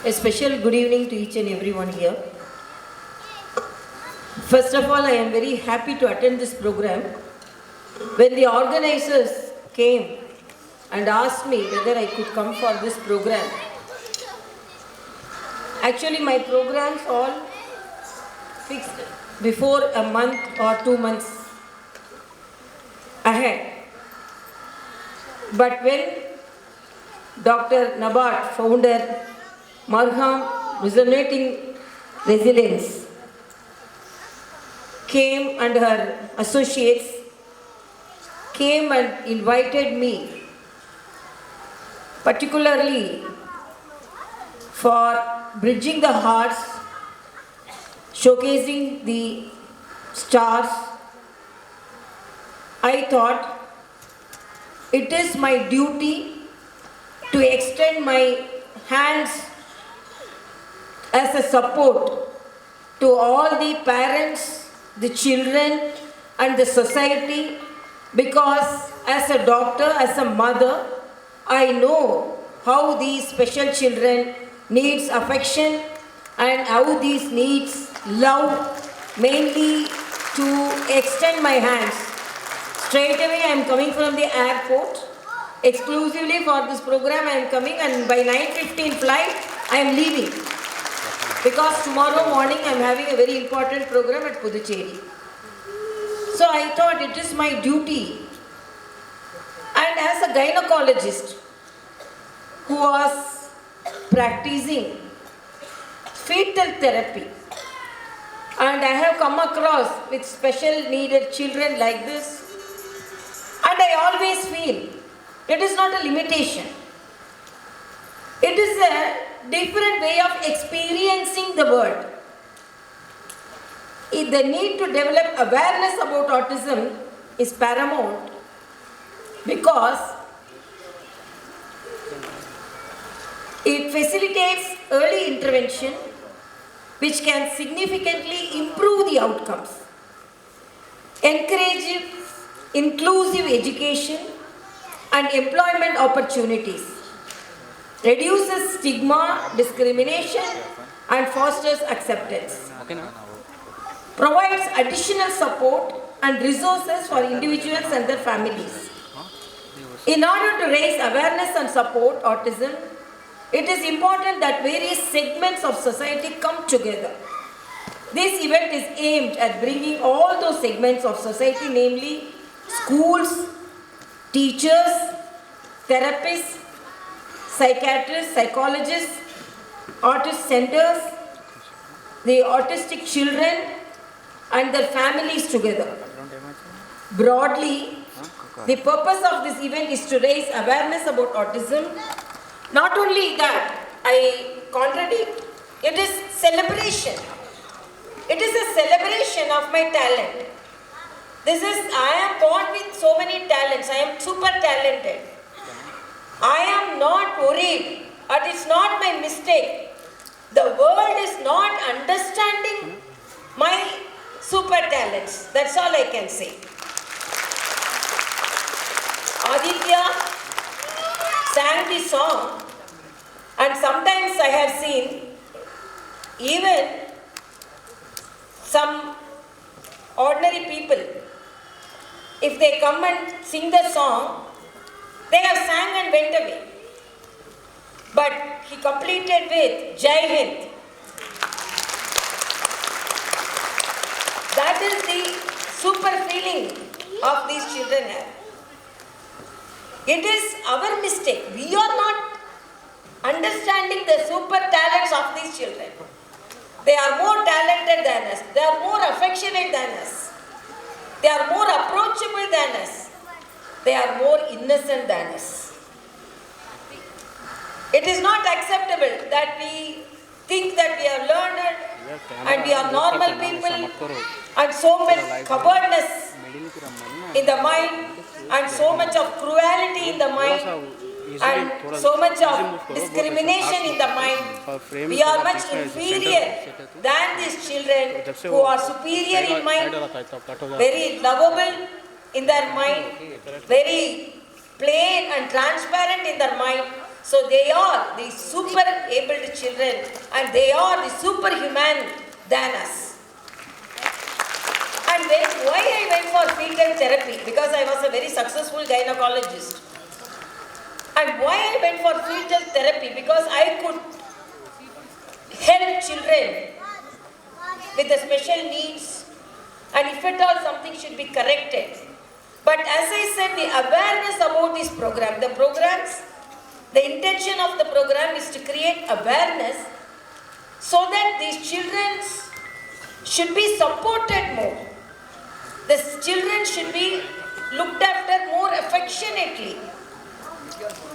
A special good evening to each and everyone here. First of all, I am very happy to attend this program. When the organizers came and asked me whether I could come for this program, actually my programs all fixed before a month or 2 months ahead. But when Dr. Nabat, founder, Marham, Resonating Resilience, came and her associates came and invited me, particularly for bridging the hearts, showcasing the stars, I thought it is my duty to extend my hands as a support to all the parents, the children and the society, because as a doctor, as a mother, I know how these special children needs affection and how these needs love, mainly to extend my hands. Straight away I am coming from the airport. Exclusively for this program I am coming, and by 9:15 flight I am leaving. Because tomorrow morning I am having a very important program at Puducherry. So I thought it is my duty. And as a gynecologist who was practicing fetal therapy, and I have come across with special needed children like this, and I always feel it is not a limitation. It is a different way of experiencing the world. The need to develop awareness about autism is paramount because it facilitates early intervention which can significantly improve the outcomes, encourages inclusive education and employment opportunities, reduces stigma, discrimination and fosters acceptance, provides additional support and resources for individuals and their families. In order to raise awareness and support autism, it is important that various segments of society come together. This event is aimed at bringing all those segments of society, namely schools, teachers, therapists, psychiatrists, psychologists, autism centers, the autistic children and their families together. Broadly, the purpose of this event is to raise awareness about autism. Not only that, I contradict, it is celebration. It is a celebration of my talent. I am born with so many talents. I am super talented. I am not worried, but it's not my mistake. The world is not understanding my super talents. That's all I can say. Aditya sang the song, and sometimes I have seen even some ordinary people, if they come and sing the song, they have sang and went away. But he completed with Jai Hind. That is the super feeling of these children have. It is our mistake. We are not understanding the super talents of these children. They are more talented than us. They are more affectionate than us. They are more approachable than us. They are more innocent than us. It is not acceptable that we think that we are learned and we are normal people and so much cowardness in the mind and so much of cruelty in the mind and so much of discrimination in the mind. We are much inferior than these children who are superior in mind, very lovable in their mind, very plain and transparent in their mind, So they are the super abled children and they are the superhuman than us. And why I went for fetal therapy? Because I was a very successful gynecologist. And why I went for fetal therapy? Because I could help children with the special needs and if at all something should be corrected. But as I said, the awareness about this program, the intention of the program is to create awareness so that these children should be supported more. The children should be looked after more affectionately.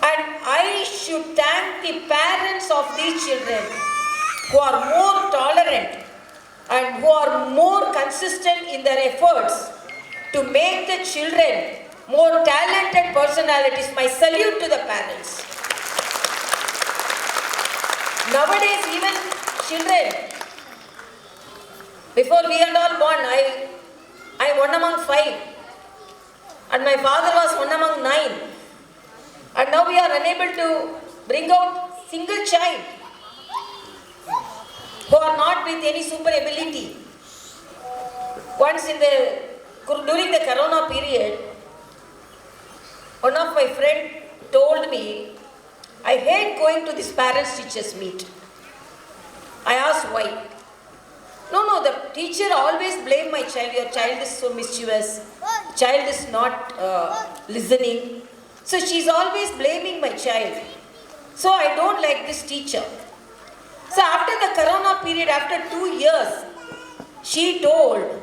And I should thank the parents of these children who are more tolerant and who are more consistent in their efforts to make the children more talented personalities. My salute to the parents. Nowadays, even children, before we are all born, I one among 5, and my father was one among 9, and now we are unable to bring out single child who are not with any super ability. Once during the Corona period, one of my friend told me, I hate going to this parents-teachers meet. I asked why. No, the teacher always blamed my child. Your child is so mischievous. Child is not listening. So she's always blaming my child. So I don't like this teacher. So after the Corona period, after 2 years, she told,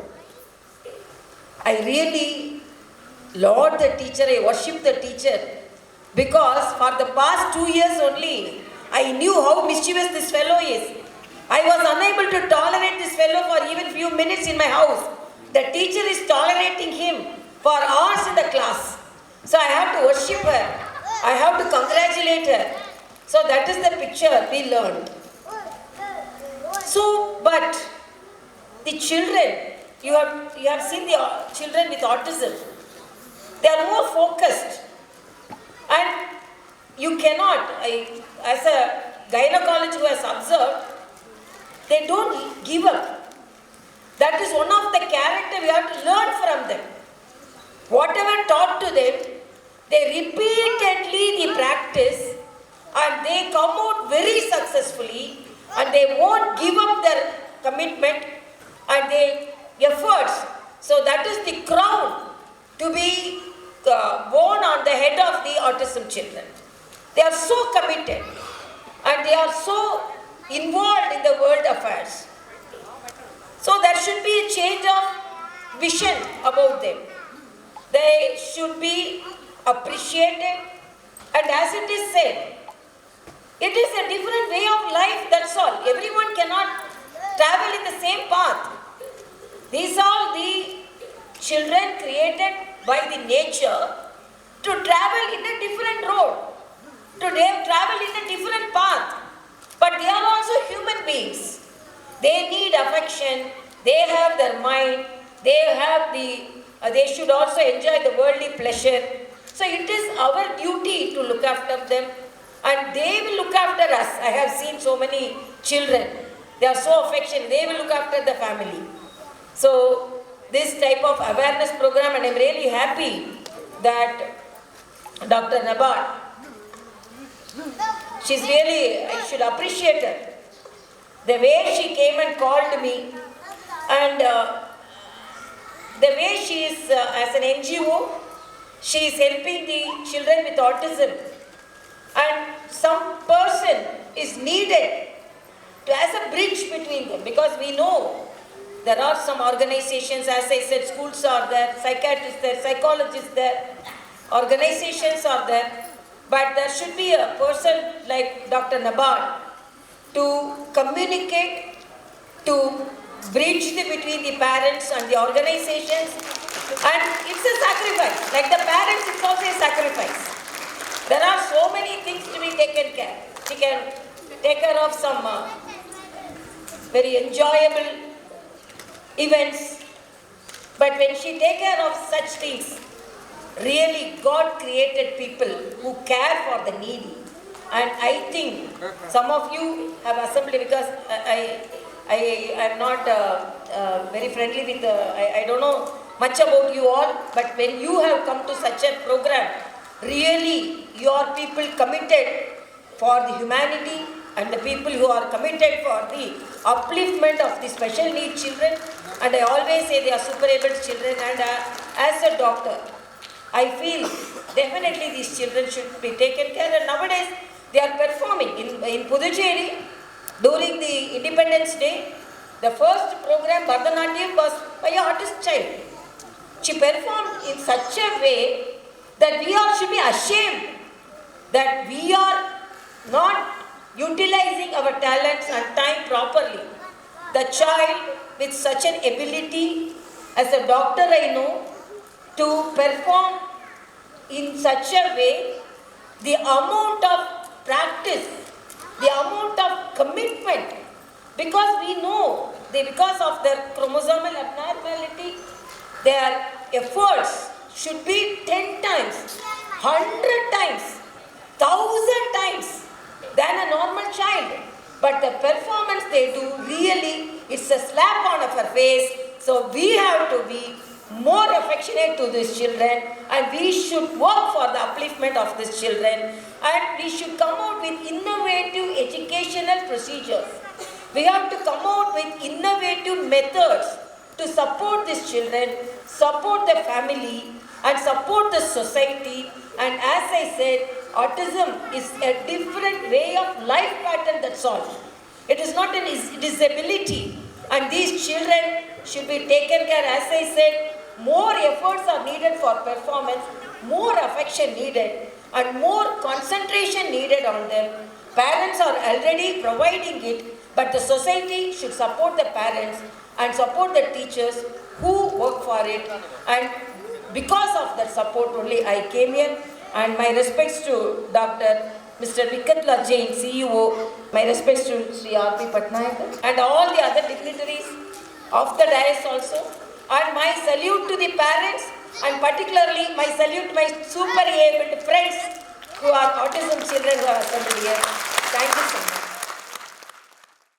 I really laud the teacher, I worship the teacher, because for the past 2 years only, I knew how mischievous this fellow is. I was unable to tolerate this fellow for even few minutes in my house. The teacher is tolerating him for hours in the class. So I have to worship her. I have to congratulate her. So that is the picture we learned. So, but the children, you have seen the children with autism. They are more focused. And you cannot, as a gynecologist who has observed, they don't give up. That is one of the character we have to learn from them. Whatever taught to them, they repeatedly practice and they come out very successfully and they won't give up their commitment and their efforts. So that is the crown to be worn on the head of the autism children. They are so committed and they are so involved in the world affairs. So there should be a change of vision about them. They should be appreciated, and as it is said, it is a different way of life, that's all. Everyone cannot travel in the same path. These are the children created by the nature to travel in a different road, to travel in a different path. But they are also human beings. They need affection, they have their mind, they should also enjoy the worldly pleasure. So it is our duty to look after them and they will look after us. I have seen so many children, they are so affectionate, they will look after the family. So this type of awareness program, and I am really happy that Dr. Nabat, she's really, I should appreciate her. The way she came and called me and the way she is as an NGO, she is helping the children with autism and some person is needed as a bridge between them, because we know there are some organizations, as I said, schools are there, psychiatrists there, psychologists there, organizations are there. But there should be a person like Dr. Nabat to communicate, to bridge between the parents and the organizations. And it's a sacrifice. Like the parents, it's also a sacrifice. There are so many things to be taken care. She can take care of some very enjoyable events. But when she takes care of such things, really, God created people who care for the needy. And I think some of you have assembled because I am not very friendly with, I don't know much about you all, but when you have come to such a program, really your people committed for the humanity and the people who are committed for the upliftment of the special needs children, and I always say they are super able children, and as a doctor, I feel definitely these children should be taken care of. And nowadays, they are performing in Puducherry during the Independence Day. The first program, Bharatanatyam, was by an artist child. She performed in such a way that we all should be ashamed that we are not utilizing our talents and time properly. The child with such an ability, as a doctor I know, to perform in such a way, the amount of practice, the amount of commitment, because we know, because of their chromosomal abnormality, their efforts should be 10 times, 100 times, 1,000 times than a normal child. But the performance they do, really, it's a slap on our face. So we have to be more affectionate to these children, and we should work for the upliftment of these children, and we should come out with innovative educational procedures. We have to come out with innovative methods to support these children, support the family, and support the society. And as I said, autism is a different way of life pattern, that's all. It is not a disability, and these children should be taken care. As I said, more efforts are needed for performance, more affection needed, and more concentration needed on them. Parents are already providing it, but the society should support the parents and support the teachers who work for it. And because of that support only I came here. And my respects to Dr. Mr. Vikatla Jain, CEO, my respects to Sri R.P. Patnaik, and all the other dignitaries of the dais also. And my salute to the parents, and particularly my salute to my super abled friends who are autism children who are assembled here. Thank you so much.